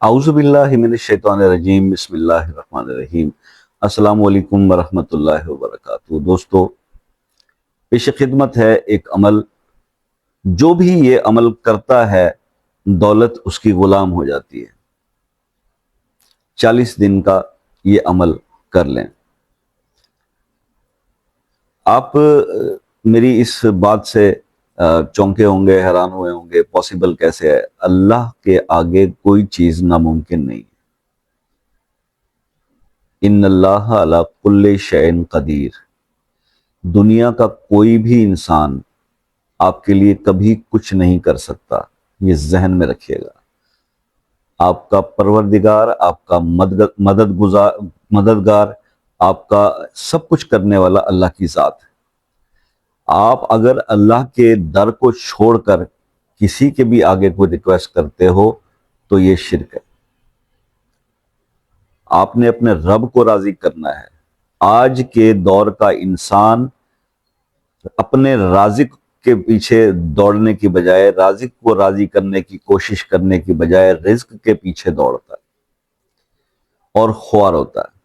اعوذ باللہ من الشیطان الرجیم، بسم اللہ الرحمن الرحیم۔ السلام علیکم ورحمۃ اللہ وبرکاتہ۔ دوستو، پیش خدمت ہے ایک عمل، جو بھی یہ عمل کرتا ہے دولت اس کی غلام ہو جاتی ہے۔ 40 دن کا یہ عمل کر لیں۔ آپ میری اس بات سے چونکے ہوں گے، حیران ہوئے ہوں گے، پاسبل کیسے ہے؟ اللہ کے آگے کوئی چیز ناممکن نہیں۔ ان اللہ علی کل شیء قدیر۔ دنیا کا کوئی بھی انسان آپ کے لیے کبھی کچھ نہیں کر سکتا، یہ ذہن میں رکھیے گا۔ آپ کا پروردگار، آپ کا مددگار، آپ کا سب کچھ کرنے والا اللہ کی ذات ہے۔ آپ اگر اللہ کے در کو چھوڑ کر کسی کے بھی آگے کوئی ریکویسٹ کرتے ہو تو یہ شرک ہے۔ آپ نے اپنے رب کو راضی کرنا ہے۔ آج کے دور کا انسان اپنے رازق کے پیچھے دوڑنے کی بجائے، رازق کو راضی کرنے کی کوشش کرنے کی بجائے رزق کے پیچھے دوڑتا ہے اور خوار ہوتا ہے۔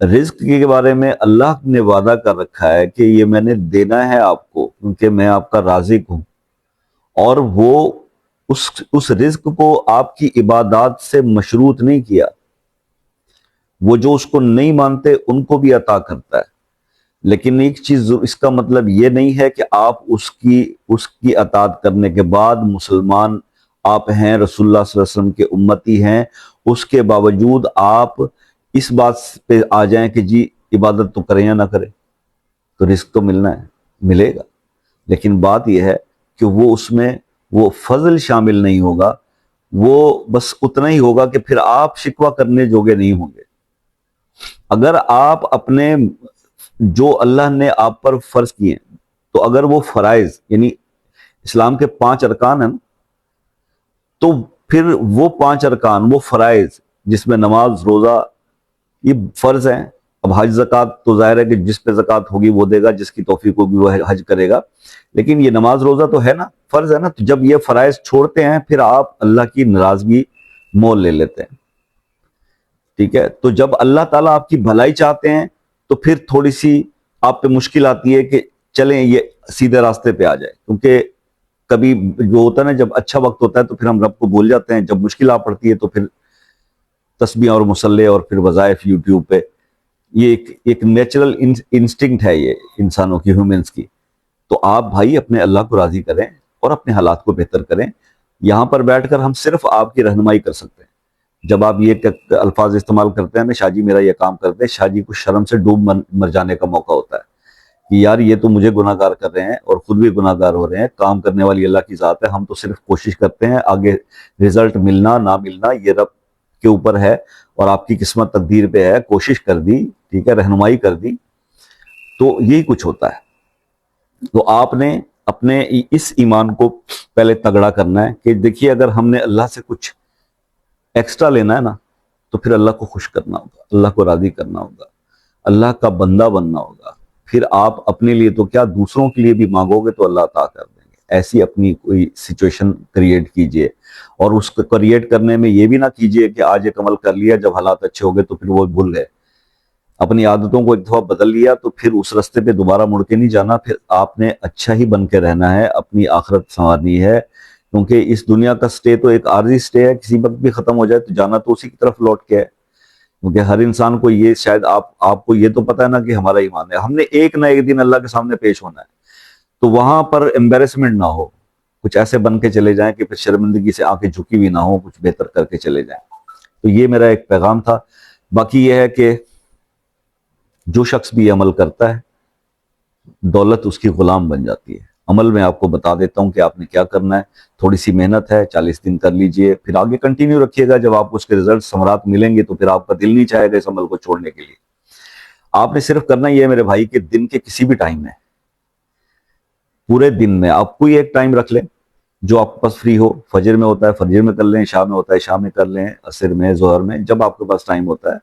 رزق کے بارے میں اللہ نے وعدہ کر رکھا ہے کہ یہ میں نے دینا ہے آپ کو، کیونکہ میں آپ کا رازق ہوں، اور وہ اس رزق کو آپ کی عبادات سے مشروط نہیں کیا۔ وہ جو اس کو نہیں مانتے ان کو بھی عطا کرتا ہے، لیکن ایک چیز، اس کا مطلب یہ نہیں ہے کہ آپ اس کی اطاعت کرنے کے بعد مسلمان آپ ہیں، رسول اللہ صلی اللہ علیہ وسلم کے امتی ہیں، اس کے باوجود آپ اس بات پہ آ جائیں کہ جی عبادت تو کریں یا نہ کریں، تو رزق تو ملنا ہے، ملے گا، لیکن بات یہ ہے کہ وہ اس میں وہ فضل شامل نہیں ہوگا، وہ بس اتنا ہی ہوگا کہ پھر آپ شکوہ کرنے جوگے نہیں ہوں گے۔ اگر آپ اپنے جو اللہ نے آپ پر فرض کیے ہیں، تو اگر وہ فرائض، یعنی اسلام کے 5 ارکان ہیں، تو پھر وہ 5 ارکان، وہ فرائض جس میں نماز، روزہ، یہ فرض ہیں۔ اب حج زکوٰۃ تو ظاہر ہے کہ جس پہ زکوٰۃ ہوگی وہ دے گا، جس کی توفیق ہوگی وہ حج کرے گا، لیکن یہ نماز روزہ تو ہے نا، فرض ہے نا۔ تو جب یہ فرائض چھوڑتے ہیں پھر آپ اللہ کی ناراضگی مول لے لیتے ہیں، ٹھیک ہے؟ تو جب اللہ تعالیٰ آپ کی بھلائی چاہتے ہیں تو پھر تھوڑی سی آپ پہ مشکل آتی ہے کہ چلیں یہ سیدھے راستے پہ آ جائے، کیونکہ کبھی جو ہوتا ہے نا، جب اچھا وقت ہوتا ہے تو پھر ہم رب کو بھول جاتے ہیں، جب مشکل آ پڑتی ہے تو پھر تسبیح اور مصلے اور پھر وظائف یوٹیوب پہ، یہ ایک نیچرل انسٹنکٹ ہے یہ انسانوں کی، ہیومنس کی۔ تو آپ بھائی اپنے اللہ کو راضی کریں اور اپنے حالات کو بہتر کریں۔ یہاں پر بیٹھ کر ہم صرف آپ کی رہنمائی کر سکتے ہیں۔ جب آپ یہ الفاظ استعمال کرتے ہیں نا، شاہ جی میرا یہ کام کرتے ہیں، شاہ جی کو شرم سے ڈوب مر جانے کا موقع ہوتا ہے کہ یار یہ تو مجھے گناہ گار کر رہے ہیں اور خود بھی گناہ گار ہو رہے ہیں، کام کرنے والی اللہ کی ذات ہے، ہم تو صرف کوشش کرتے ہیں، آگے رزلٹ ملنا نہ ملنا یہ رب کے اوپر ہے، اور آپ کی قسمت تقدیر پہ ہے، کوشش کر دی، ٹھیک ہے، رہنمائی کر دی، تو یہی کچھ ہوتا ہے۔ تو آپ نے اپنے اس ایمان کو پہلے تگڑا کرنا ہے کہ دیکھیے اگر ہم نے اللہ سے کچھ ایکسٹرا لینا ہے نا، تو پھر اللہ کو خوش کرنا ہوگا، اللہ کو راضی کرنا ہوگا، اللہ کا بندہ بننا ہوگا۔ پھر آپ اپنے لیے تو کیا، دوسروں کے لیے بھی مانگو گے تو اللہ عطا کر دیں گے۔ ایسی اپنی کوئی سچویشن کریٹ کیجئے، اور اس کو کریٹ کرنے میں یہ بھی نہ کیجئے کہ آج ایک عمل کر لیا، جب حالات اچھے ہو گئے تو پھر وہ بھول گئے۔ اپنی عادتوں کو ایک دفعہ بدل لیا تو پھر اس رستے پہ دوبارہ مڑ کے نہیں جانا، پھر آپ نے اچھا ہی بن کے رہنا ہے، اپنی آخرت سنوارنی ہے، کیونکہ اس دنیا کا سٹے تو ایک عارضی سٹے ہے، کسی وقت بھی ختم ہو جائے تو جانا تو اسی کی طرف لوٹ کے ہے۔ کیونکہ ہر انسان کو یہ، شاید آپ کو یہ تو پتہ ہے نا کہ ہمارا ایمان ہے، ہم نے ایک نہ ایک دن اللہ کے سامنے پیش ہونا ہے، تو وہاں پر ایمبیرسمنٹ نہ ہو، کچھ ایسے بن کے چلے جائیں کہ پھر شرمندگی سے آنکھیں جھکی ہوئی نہ ہو، کچھ بہتر کر کے چلے جائیں۔ تو یہ میرا ایک پیغام تھا۔ باقی یہ ہے کہ جو شخص بھی عمل کرتا ہے دولت اس کی غلام بن جاتی ہے۔ عمل میں آپ کو بتا دیتا ہوں کہ آپ نے کیا کرنا ہے، تھوڑی سی محنت ہے، 40 دن کر لیجئے، پھر آگے کنٹینیو رکھیے گا، جب آپ کو اس کے رزلٹ ثمرات ملیں گے تو پھر آپ کا دل نہیں چاہے گا اس عمل کو چھوڑنے کے لیے۔ آپ نے صرف کرنا یہ ہے میرے بھائی کہ دن کے کسی بھی ٹائم میں، پورے دن میں آپ کوئی ایک ٹائم رکھ لیں جو آپ کے پاس فری ہو۔ فجر میں ہوتا ہے فجر میں کر لیں، عشاء میں ہوتا ہے عشاء میں کر لیں، عصر میں، ظہر میں، جب آپ کے پاس ٹائم ہوتا ہے،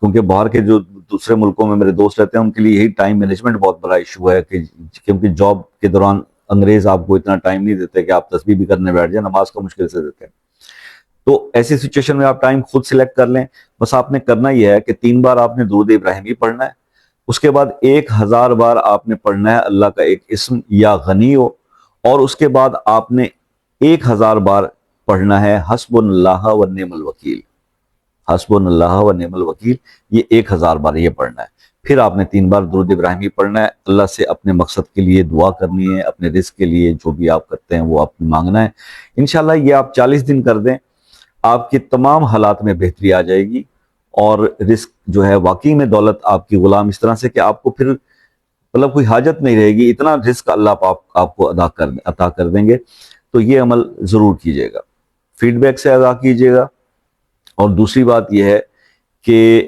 کیونکہ باہر کے جو دوسرے ملکوں میں میرے دوست رہتے ہیں ان کے لیے یہی ٹائم مینجمنٹ بہت بڑا ایشو ہے، کہ کیونکہ جاب کے دوران انگریز آپ کو اتنا ٹائم نہیں دیتے کہ آپ تسبیح بھی کرنے بیٹھ جائیں، نماز کا مشکل سے دیتے ہیں۔ تو ایسی سچویشن میں آپ ٹائم خود سلیکٹ کر لیں. بس آپ نے کرنا یہ ہے کہ 3 بار آپ نے درود ابراہیمی پڑھنا ہے، اس کے بعد 1000 بار آپ نے پڑھنا ہے اللہ کا ایک اسم یا غنی ہو، اور اس کے بعد آپ نے 1000 بار پڑھنا ہے حسبنا اللہ و نعم الوکیل. حسبنا اللہ و نعم الوکیل، یہ 1000 بار یہ پڑھنا ہے. پھر آپ نے 3 بار درود ابراہیمی پڑھنا ہے، اللہ سے اپنے مقصد کے لیے دعا کرنی ہے، اپنے رزق کے لیے جو بھی آپ کرتے ہیں وہ آپ نے مانگنا ہے. انشاءاللہ یہ آپ 40 دن کر دیں، آپ کے تمام حالات میں بہتری آ جائے گی، اور رزق جو ہے واقعی میں دولت آپ کی غلام اس طرح سے کہ آپ کو پھر مطلب کوئی حاجت نہیں رہے گی، اتنا رزق اللہ آپ کو عطا کر دیں گے. تو یہ عمل ضرور کیجیے گا، فیڈ بیک سے ادا کیجیے گا. اور دوسری بات یہ ہے کہ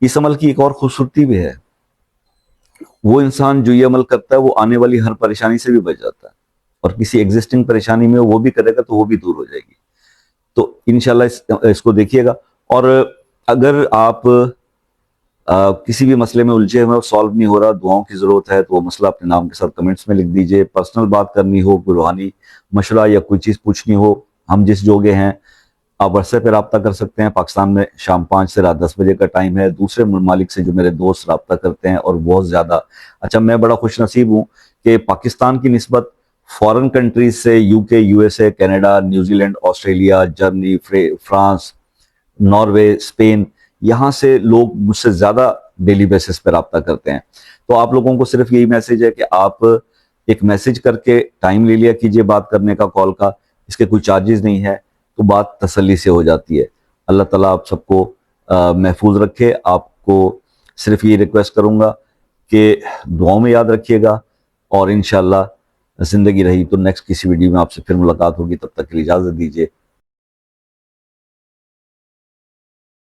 اس عمل کی ایک اور خوبصورتی بھی ہے، وہ انسان جو یہ عمل کرتا ہے وہ آنے والی ہر پریشانی سے بھی بچ جاتا ہے، اور کسی ایگزسٹنگ پریشانی میں وہ بھی کرے گا تو وہ بھی دور ہو جائے گی. تو انشاءاللہ اس کو دیکھیے گا. اور اگر آپ کسی بھی مسئلے میں الجھے ہوئے سالو نہیں ہو رہا، دعاؤں کی ضرورت ہے، تو وہ مسئلہ اپنے نام کے ساتھ کمنٹس میں لکھ دیجئے. پرسنل بات کرنی ہو، کوئی روحانی مشورہ یا کوئی چیز پوچھنی ہو، ہم جس جوگے ہیں، آپ واٹس ایپ پہ رابطہ کر سکتے ہیں. پاکستان میں شام 5 سے رات 10 بجے کا ٹائم ہے. دوسرے ممالک سے جو میرے دوست رابطہ کرتے ہیں اور بہت زیادہ اچھا، میں بڑا خوش نصیب ہوں کہ پاکستان کی نسبت فورن کنٹریز سے U K, U S A, Canada, New Zealand, Australia, Germany, France, Norway, Spain, یہاں سے لوگ مجھ سے زیادہ ڈیلی بیسس پہ رابطہ کرتے ہیں. تو آپ لوگوں کو صرف یہی میسج ہے کہ آپ ایک میسج کر کے ٹائم لے لیا کیجئے بات کرنے کا، کال کا. اس کے کوئی چارجز نہیں ہے، تو بات تسلی سے ہو جاتی ہے. اللہ تعالیٰ آپ سب کو محفوظ رکھے. آپ کو صرف یہ ریکویسٹ کروں گا کہ دعاؤں میں یاد رکھیے گا، اور انشاءاللہ زندگی رہی تو نیکسٹ کسی ویڈیو میں آپ سے پھر ملاقات ہوگی. تب تک کے لیے اجازت دیجیے.